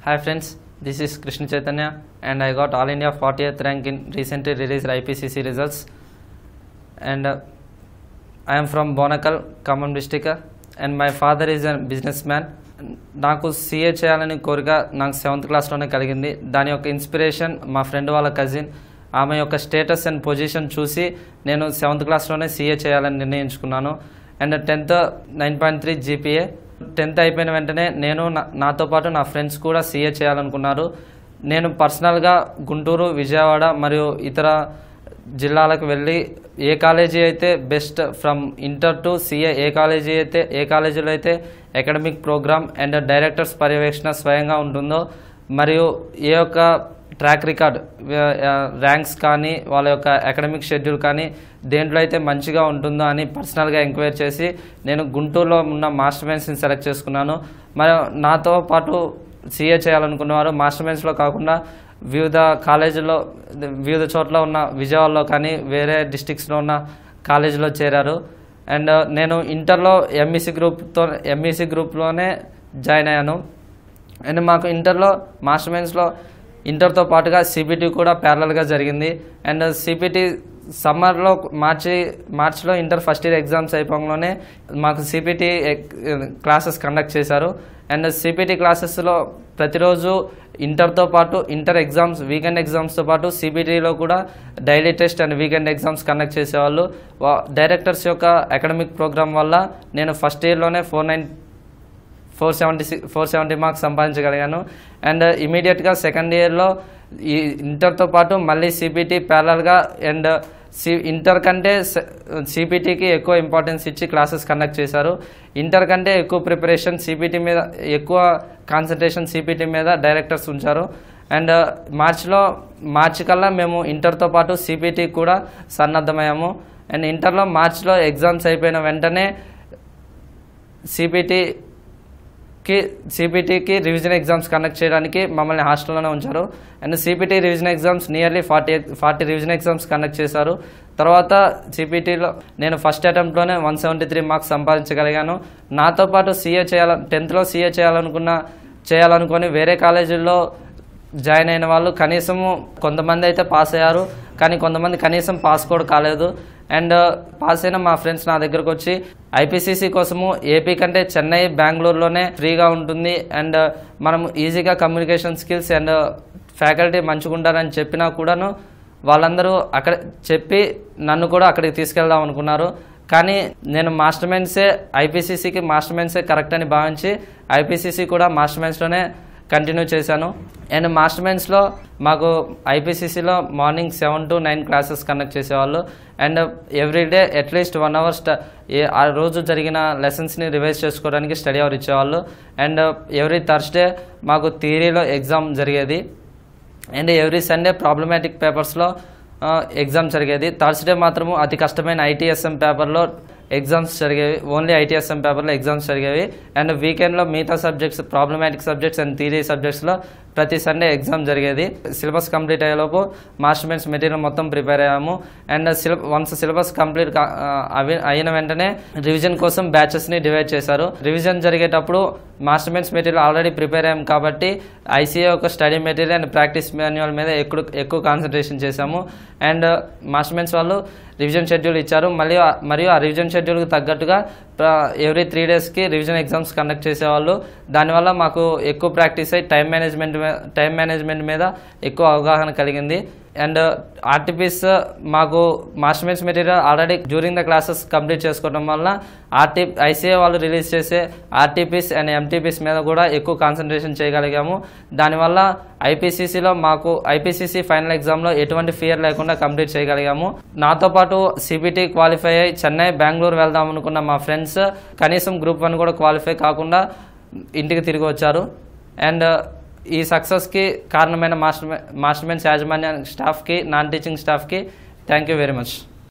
Hi friends, this is Krishna Chaitanya and I got All India 40th rank in recently released IPCC results, and I am from Bonakal, Khammam district, and my father is a businessman. నాకు CA చేయాలని కోరిక నాకు 7th క్లాస్లోనే కలిగింది. దాని యొక్క inspiration మా friend వాళ్ళ cousin, ఆమె యొక్క స్టేటస్ అండ్ పొజిషన్ చూసి నేను 7th క్లాస్లోనే సీఏ చేయాలని నిర్ణయించుకున్నాను. And 10th 9.3 GPA. 10th అయిపోయిన వెంటనే నేను నాతో పాటు నా ఫ్రెండ్స్ కూడా సీఏ చేయాలనుకున్నారు. నేను పర్సనల్గా గుంటూరు, విజయవాడ మరియు ఇతర జిల్లాలకు వెళ్ళి ఏ కాలేజీ అయితే best from inter to CA, ఏ కాలేజీలో అయితే అకాడమిక్ ప్రోగ్రామ్ అండ్ డైరెక్టర్స్ పర్యవేక్షణ స్వయంగా ఉంటుందో, మరియు ఏ యొక్క ట్రాక్ రికార్డ్ ర్యాంక్స్ కానీ వాళ్ళ యొక్క అకాడమిక్ షెడ్యూల్ కానీ దేంట్లో అయితే మంచిగా ఉంటుందో అని పర్సనల్గా ఎంక్వైరీ చేసి నేను గుంటూరులో ఉన్న మాస్టర్ మైండ్స్ని సెలెక్ట్ చేసుకున్నాను. మరియు నాతో పాటు సీఏ చేయాలనుకున్నవారు మాస్టర్ మైండ్స్లో కాకుండా వివిధ కాలేజీలో వివిధ చోట్ల ఉన్న విజయవాడలో కానీ వేరే డిస్ట్రిక్ట్స్లో ఉన్న కాలేజీలో చేరారు. అండ్ నేను ఇంటర్లో ఎంఈసీ గ్రూప్లోనే జాయిన్ అయ్యాను. అండ్ మాకు ఇంటర్లో మాస్టర్ మైండ్స్లో ఇంటర్తో పాటుగా సిబిటి కూడా ప్యారలల్గా జరిగింది. అండ్ సిబిటి సమ్మర్లో మార్చిలో ఇంటర్ ఫస్ట్ ఇయర్ ఎగ్జామ్స్ అయిపోగానే మాకు సిబిటి క్లాసెస్ కండక్ట్ చేశారు. అండ్ సిబిటి క్లాసెస్లో ప్రతిరోజు ఇంటర్తో పాటు ఇంటర్ ఎగ్జామ్స్, వీకెండ్ ఎగ్జామ్స్తో పాటు సిబిటిలో కూడా daily test and weekend exams conduct చేసేవాళ్ళు. డైరెక్టర్స్ యొక్క అకాడమిక్ ప్రోగ్రామ్ వల్ల నేను ఫస్ట్ ఇయర్లోనే 470 మార్క్స్ సంపాదించగలిగాను. అండ్ ఇమీడియట్గా సెకండ్ ఇయర్లో ఈ ఇంటర్తో పాటు మళ్ళీ సిబిటి ప్యారలల్గా అండ్ ఇంటర్ కంటే సిబిటికి ఎక్కువ ఇంపార్టెన్స్ ఇచ్చి క్లాసెస్ కండక్ట్ చేశారు. ఇంటర్ కంటే ఎక్కువ ప్రిపరేషన్ సిబిటి మీద, ఎక్కువ కాన్సన్ట్రేషన్ సిబిటి మీద డైరెక్టర్స్ ఉంచారు. అండ్ మార్చి కల్లా మేము ఇంటర్తో పాటు సిబిటి కూడా సన్నద్ధమయ్యాము. అండ్ ఇంటర్లో మార్చిలో ఎగ్జామ్స్ అయిపోయిన వెంటనే సిబిటికి రివిజన్ ఎగ్జామ్స్ కండక్ట్ చేయడానికి మమ్మల్ని హాస్టల్లోనే ఉంచారు. And CBT revision exams nearly 40 revision exams conduct చేశారు. తర్వాత సిబిటిలో నేను ఫస్ట్ అటెంప్ట్లోనే 173 మార్క్స్ సంపాదించగలిగాను. నాతో పాటు 10thలో సీఏ చేయాలనుకొని వేరే కాలేజీల్లో జాయిన్ అయిన వాళ్ళు కనీసము కొంతమంది అయితే పాస్ అయ్యారు, కానీ కొంతమంది కనీసం పాస్ కూడా కాలేదు. అండ్ పాస్ అయిన మా ఫ్రెండ్స్ నా దగ్గరకు వచ్చి ఐపీసీసీ కోసము ఏపీ కంటే చెన్నై, బెంగళూరులోనే ఫ్రీగా ఉంటుంది అండ్ మనం ఈజీగా కమ్యూనికేషన్ స్కిల్స్ అండ్ ఫ్యాకల్టీ మంచిగా ఉంటారని చెప్పినా కూడాను వాళ్ళందరూ అక్కడ చెప్పి నన్ను కూడా అక్కడికి తీసుకెళ్దాం అనుకున్నారు. కానీ నేను మాస్టర్ మైండ్సే ఐపీసీసీకి మాస్టర్ మైండ్సే కరెక్ట్ అని భావించి ఐపీసీసీ కూడా మాస్టర్ మైండ్స్లోనే కంటిన్యూ చేశాను. అండ్ మాస్టర్ మైండ్స్లో మాకు ఐపీసీసీలో మార్నింగ్ 7 to 9 క్లాసెస్ కండక్ట్ చేసేవాళ్ళు. అండ్ ఎవ్రీడే అట్లీస్ట్ 1 hour ఆ రోజు జరిగిన లెసన్స్ని రివైజ్ చేసుకోవడానికి స్టడీ అవర్ ఇచ్చేవాళ్ళు. అండ్ ఎవ్రీ థర్స్డే మాకు థియరీలో ఎగ్జామ్ జరిగేది. అండ్ ఎవ్రీ సండే ప్రాబ్లమాటిక్ పేపర్స్లో ఎగ్జామ్ జరిగేది. థర్స్డే మాత్రము అతి కష్టమైన ఐటీఎస్ఎం పేపర్లో ఎగ్జామ్స్ జరిగేవి. ఓన్లీ ఐటీఎస్ఎం పేపర్లో ఎగ్జామ్స్ జరిగేవి. అండ్ వీకెండ్లో మిగతా subjects, problematic subjects and theory సబ్జెక్ట్స్లో ప్రతి సండే ఎగ్జామ్ జరిగేది. సిలబస్ కంప్లీట్ అయ్యేలోపు మాస్టర్ మైండ్స్ మెటీరియల్ మొత్తం ప్రిపేర్ అయ్యాము. అండ్ వన్స్ సిలబస్ కంప్లీట్ అయిన వెంటనే రివిజన్ కోసం బ్యాచెస్ని డివైడ్ చేశారు. రివిజన్ జరిగేటప్పుడు Master Minds material already prepare అయ్యాము కాబట్టి ఐసీఏ యొక్క study material and practice manual మీద ఎక్కువ కాన్సన్ట్రేషన్ చేశాము. అండ్ మాస్టర్ మైండ్స్ వాళ్ళు రివిజన్ షెడ్యూల్ ఇచ్చారు. మరియు ఆ రివిజన్ షెడ్యూల్కి తగ్గట్టుగా ఎవ్రీ 3 daysకి రివిజన్ ఎగ్జామ్స్ కండక్ట్ చేసేవాళ్ళు. దానివల్ల మాకు ఎక్కువ ప్రాక్టీస్ అయ్యి టైం మేనేజ్మెంట్ మీద ఎక్కువ అవగాహన కలిగింది. అండ్ ఆర్టీపీస్ మాకు master Minds material already during the classes complete చేసుకోవడం వల్ల ఐసీఏ వాళ్ళు రిలీజ్ చేసే ఆర్టీపీస్ అండ్ ఎంటీపీస్ మీద కూడా ఎక్కువ కాన్సన్ట్రేషన్ చేయగలిగాము. దానివల్ల ఐపీసీసీ ఫైనల్ ఎగ్జామ్లో ఎటువంటి ఫియర్ లేకుండా కంప్లీట్ చేయగలిగాము. నాతో పాటు సిబిటి క్వాలిఫై అయ్యి చెన్నై, బెంగళూరు వెళ్దాం అనుకున్న మా ఫ్రెండ్స్ కనీసం గ్రూప్ 1 కూడా క్వాలిఫై కాకుండా ఇంటికి తిరిగి వచ్చారు. అండ్ ఈ సక్సెస్కి కారణమైన మాస్టర్ మైండ్స్ యాజమాన్య స్టాఫ్కి, నాన్ టీచింగ్ స్టాఫ్కి థ్యాంక్ యూ వెరీ మచ్.